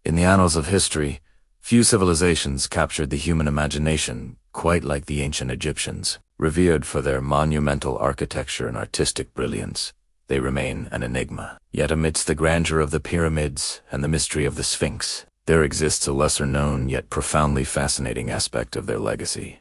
In the annals of history, few civilizations captured the human imagination quite like the ancient Egyptians. Revered for their monumental architecture and artistic brilliance, they remain an enigma. Yet amidst the grandeur of the pyramids and the mystery of the Sphinx, there exists a lesser-known yet profoundly fascinating aspect of their legacy: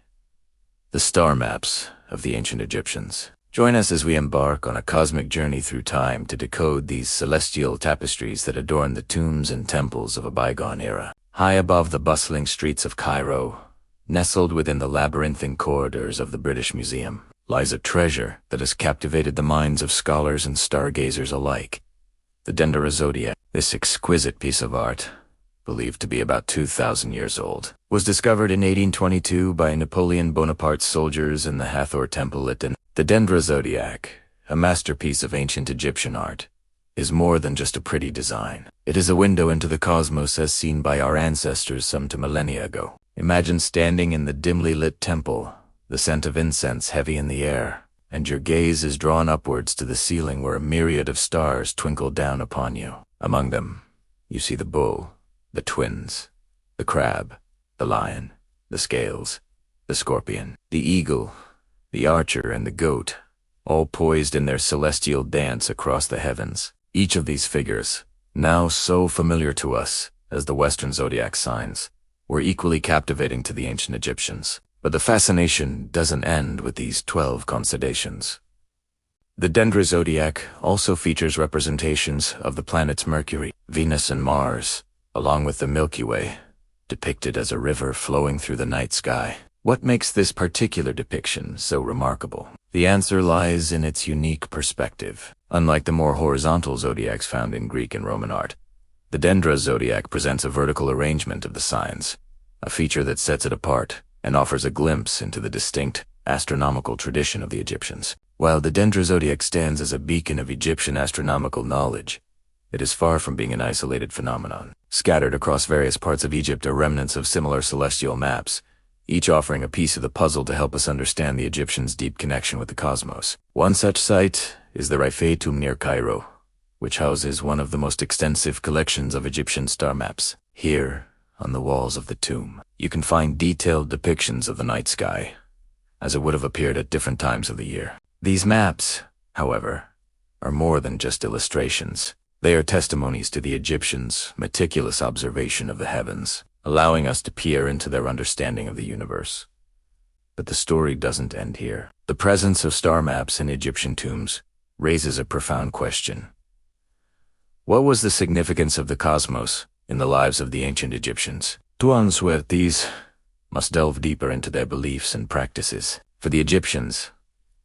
the star maps of the ancient Egyptians. Join us as we embark on a cosmic journey through time to decode these celestial tapestries that adorn the tombs and temples of a bygone era. High above the bustling streets of Cairo, nestled within the labyrinthine corridors of the British Museum, lies a treasure that has captivated the minds of scholars and stargazers alike: the Dendera Zodiac. This exquisite piece of art, believed to be about 2,000 years old, was discovered in 1822 by Napoleon Bonaparte's soldiers in the Hathor Temple at Dendera. The Dendera Zodiac, a masterpiece of ancient Egyptian art, is more than just a pretty design. It is a window into the cosmos as seen by our ancestors some 2 millennia ago. Imagine standing in the dimly lit temple, the scent of incense heavy in the air, and your gaze is drawn upwards to the ceiling where a myriad of stars twinkle down upon you. Among them, you see the bull, the twins, the crab, the lion, the scales, the scorpion, the eagle, the archer, and the goat, all poised in their celestial dance across the heavens. Each of these figures, now so familiar to us as the Western zodiac signs, were equally captivating to the ancient Egyptians. But the fascination doesn't end with these 12 constellations. The Dendera Zodiac also features representations of the planets Mercury, Venus, and Mars, along with the Milky Way, depicted as a river flowing through the night sky. What makes this particular depiction so remarkable? The answer lies in its unique perspective. Unlike the more horizontal zodiacs found in Greek and Roman art, the Dendera Zodiac presents a vertical arrangement of the signs, a feature that sets it apart and offers a glimpse into the distinct astronomical tradition of the Egyptians. While the Dendera Zodiac stands as a beacon of Egyptian astronomical knowledge, it is far from being an isolated phenomenon. Scattered across various parts of Egypt are remnants of similar celestial maps, each offering a piece of the puzzle to help us understand the Egyptians' deep connection with the cosmos. One such site is the Rifai tomb near Cairo, which houses one of the most extensive collections of Egyptian star maps. Here, on the walls of the tomb, you can find detailed depictions of the night sky, as it would have appeared at different times of the year. These maps, however, are more than just illustrations. They are testimonies to the Egyptians' meticulous observation of the heavens, allowing us to peer into their understanding of the universe. But the story doesn't end here. The presence of star maps in Egyptian tombs raises a profound question. What was the significance of the cosmos in the lives of the ancient Egyptians? To answer these, must delve deeper into their beliefs and practices. For the Egyptians,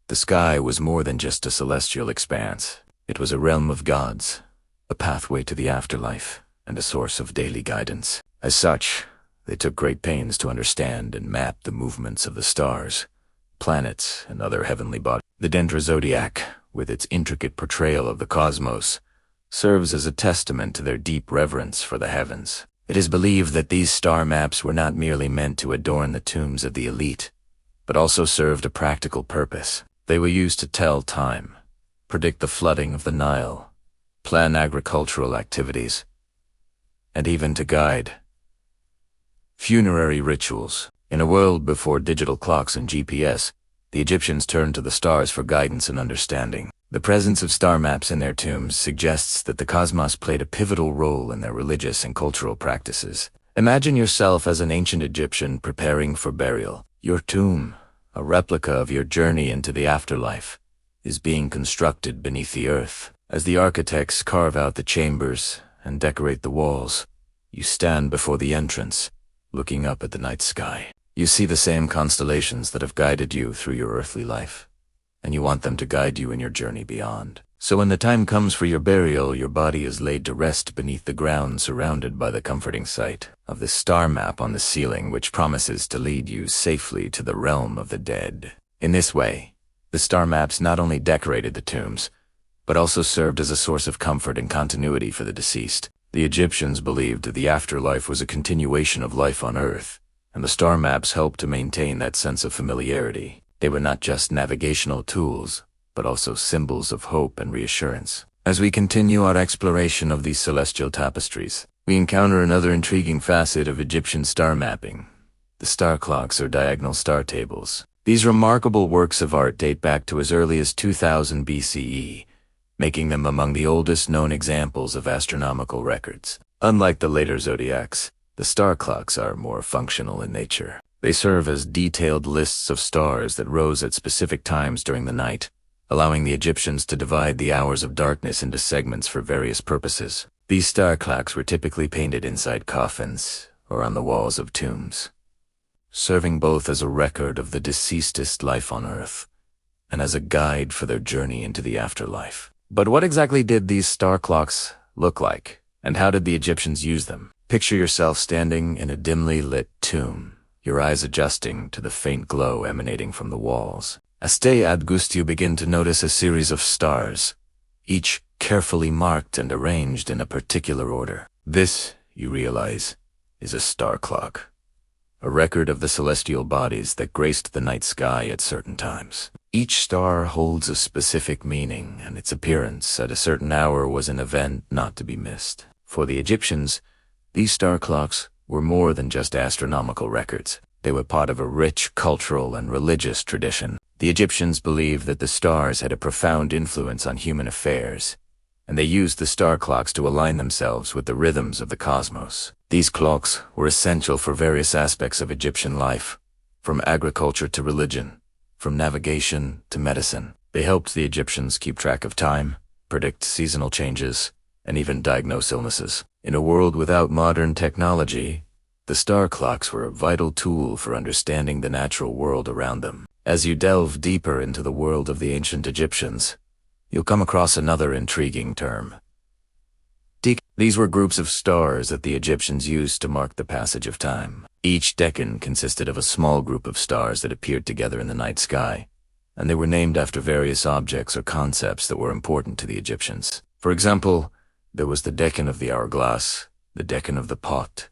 the sky was more than just a celestial expanse. It was a realm of gods, a pathway to the afterlife, and a source of daily guidance. As such, they took great pains to understand and map the movements of the stars, planets, and other heavenly bodies. The Dendera Zodiac, with its intricate portrayal of the cosmos, serves as a testament to their deep reverence for the heavens. It is believed that these star maps were not merely meant to adorn the tombs of the elite, but also served a practical purpose. They were used to tell time, predict the flooding of the Nile, plan agricultural activities, and even to guide funerary rituals. In a world before digital clocks and GPS, the Egyptians turned to the stars for guidance and understanding. The presence of star maps in their tombs suggests that the cosmos played a pivotal role in their religious and cultural practices. Imagine yourself as an ancient Egyptian preparing for burial. Your tomb, a replica of your journey into the afterlife, is being constructed beneath the earth. As the architects carve out the chambers and decorate the walls, you stand before the entrance, looking up at the night sky. You see the same constellations that have guided you through your earthly life, and you want them to guide you in your journey beyond. So when the time comes for your burial, your body is laid to rest beneath the ground, surrounded by the comforting sight of the star map on the ceiling, which promises to lead you safely to the realm of the dead. In this way, the star maps not only decorated the tombs, but also served as a source of comfort and continuity for the deceased. The Egyptians believed that the afterlife was a continuation of life on Earth, and the star maps helped to maintain that sense of familiarity. They were not just navigational tools, but also symbols of hope and reassurance. As we continue our exploration of these celestial tapestries, we encounter another intriguing facet of Egyptian star mapping: the star clocks or diagonal star tables. These remarkable works of art date back to as early as 2000 BCE, making them among the oldest known examples of astronomical records. Unlike the later zodiacs, the star clocks are more functional in nature. They serve as detailed lists of stars that rose at specific times during the night, allowing the Egyptians to divide the hours of darkness into segments for various purposes. These star clocks were typically painted inside coffins or on the walls of tombs, serving both as a record of the deceased's life on Earth and as a guide for their journey into the afterlife. But what exactly did these star clocks look like, and how did the Egyptians use them? Picture yourself standing in a dimly lit tomb, your eyes adjusting to the faint glow emanating from the walls. Aste ad gust, you begin to notice a series of stars, each carefully marked and arranged in a particular order. This, you realize, is a star clock, a record of the celestial bodies that graced the night sky at certain times. Each star holds a specific meaning, and its appearance at a certain hour was an event not to be missed. For the Egyptians, these star clocks were more than just astronomical records. They were part of a rich cultural and religious tradition. The Egyptians believed that the stars had a profound influence on human affairs, and they used the star clocks to align themselves with the rhythms of the cosmos. These clocks were essential for various aspects of Egyptian life, from agriculture to religion, from navigation to medicine. They helped the Egyptians keep track of time, predict seasonal changes, and even diagnose illnesses. In a world without modern technology, the star clocks were a vital tool for understanding the natural world around them. As you delve deeper into the world of the ancient Egyptians, you'll come across another intriguing term: decans. These were groups of stars that the Egyptians used to mark the passage of time. Each decan consisted of a small group of stars that appeared together in the night sky, and they were named after various objects or concepts that were important to the Egyptians. For example, there was the decan of the hourglass, the decan of the pot,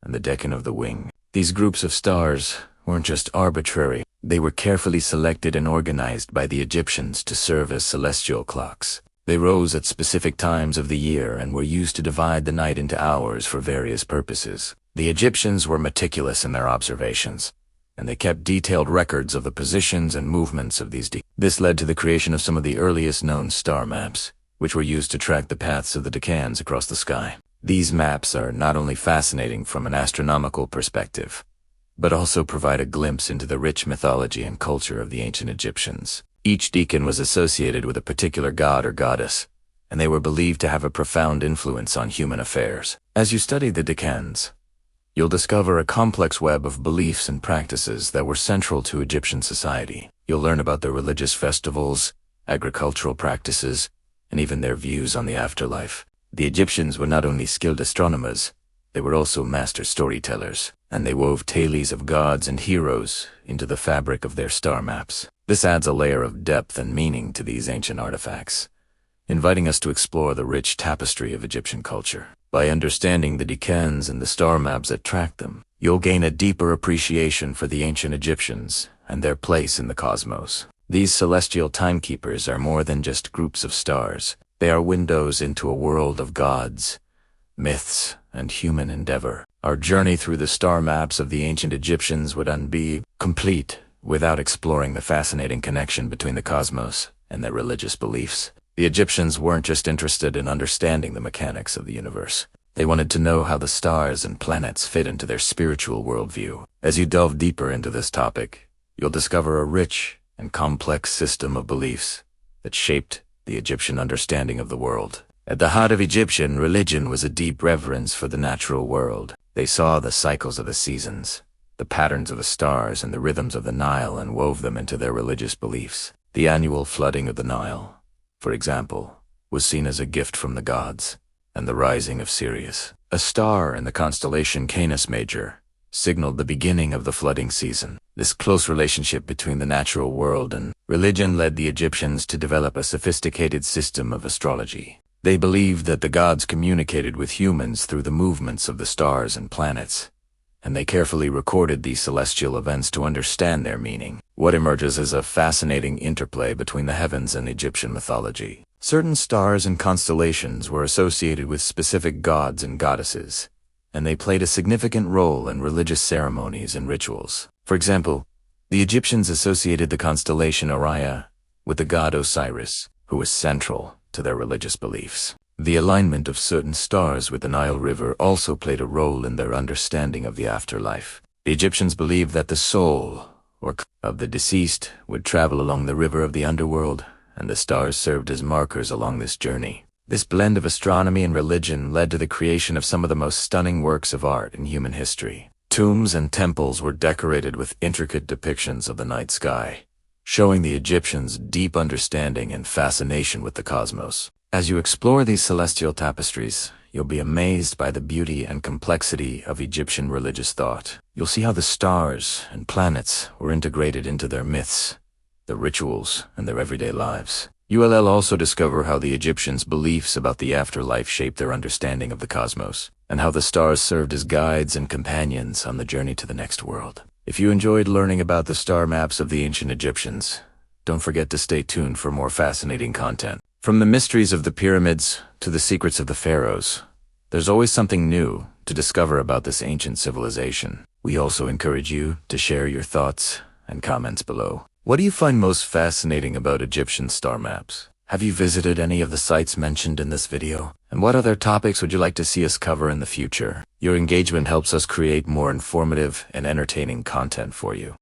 and the decan of the wing. These groups of stars weren't just arbitrary. They were carefully selected and organized by the Egyptians to serve as celestial clocks. They rose at specific times of the year and were used to divide the night into hours for various purposes. The Egyptians were meticulous in their observations, and they kept detailed records of the positions and movements of these decans. This led to the creation of some of the earliest known star maps, which were used to track the paths of the decans across the sky. These maps are not only fascinating from an astronomical perspective, but also provide a glimpse into the rich mythology and culture of the ancient Egyptians. Each decan was associated with a particular god or goddess, and they were believed to have a profound influence on human affairs. As you study the decans, you'll discover a complex web of beliefs and practices that were central to Egyptian society. You'll learn about their religious festivals, agricultural practices, and even their views on the afterlife. The Egyptians were not only skilled astronomers, they were also master storytellers, and they wove tales of gods and heroes into the fabric of their star maps. This adds a layer of depth and meaning to these ancient artifacts, inviting us to explore the rich tapestry of Egyptian culture. By understanding the decans and the star maps that track them, you'll gain a deeper appreciation for the ancient Egyptians and their place in the cosmos. These celestial timekeepers are more than just groups of stars. They are windows into a world of gods, myths, and human endeavor. Our journey through the star maps of the ancient Egyptians would not be complete without exploring the fascinating connection between the cosmos and their religious beliefs. The Egyptians weren't just interested in understanding the mechanics of the universe. They wanted to know how the stars and planets fit into their spiritual worldview. As you delve deeper into this topic, you'll discover a rich and complex system of beliefs that shaped the Egyptian understanding of the world. At the heart of Egyptian religion was a deep reverence for the natural world. They saw the cycles of the seasons, the patterns of the stars, and the rhythms of the Nile, and wove them into their religious beliefs. The annual flooding of the Nile, for example, was seen as a gift from the gods, and the rising of Sirius, a star in the constellation Canis Major, signaled the beginning of the flooding season. This close relationship between the natural world and religion led the Egyptians to develop a sophisticated system of astrology. They believed that the gods communicated with humans through the movements of the stars and planets, and they carefully recorded these celestial events to understand their meaning. What emerges is a fascinating interplay between the heavens and Egyptian mythology. Certain stars and constellations were associated with specific gods and goddesses, and they played a significant role in religious ceremonies and rituals. For example, the Egyptians associated the constellation Orion with the god Osiris, who was central to their religious beliefs. The alignment of certain stars with the Nile River also played a role in their understanding of the afterlife. The Egyptians believed that the soul, of the deceased, would travel along the river of the underworld, and the stars served as markers along this journey. This blend of astronomy and religion led to the creation of some of the most stunning works of art in human history. Tombs and temples were decorated with intricate depictions of the night sky, showing the Egyptians' deep understanding and fascination with the cosmos. As you explore these celestial tapestries, you'll be amazed by the beauty and complexity of Egyptian religious thought. You'll see how the stars and planets were integrated into their myths, their rituals, and their everyday lives. You'll also discover how the Egyptians' beliefs about the afterlife shaped their understanding of the cosmos, and how the stars served as guides and companions on the journey to the next world. If you enjoyed learning about the star maps of the ancient Egyptians, don't forget to stay tuned for more fascinating content. From the mysteries of the pyramids to the secrets of the pharaohs, there's always something new to discover about this ancient civilization. We also encourage you to share your thoughts and comments below. What do you find most fascinating about Egyptian star maps? Have you visited any of the sites mentioned in this video? And what other topics would you like to see us cover in the future? Your engagement helps us create more informative and entertaining content for you.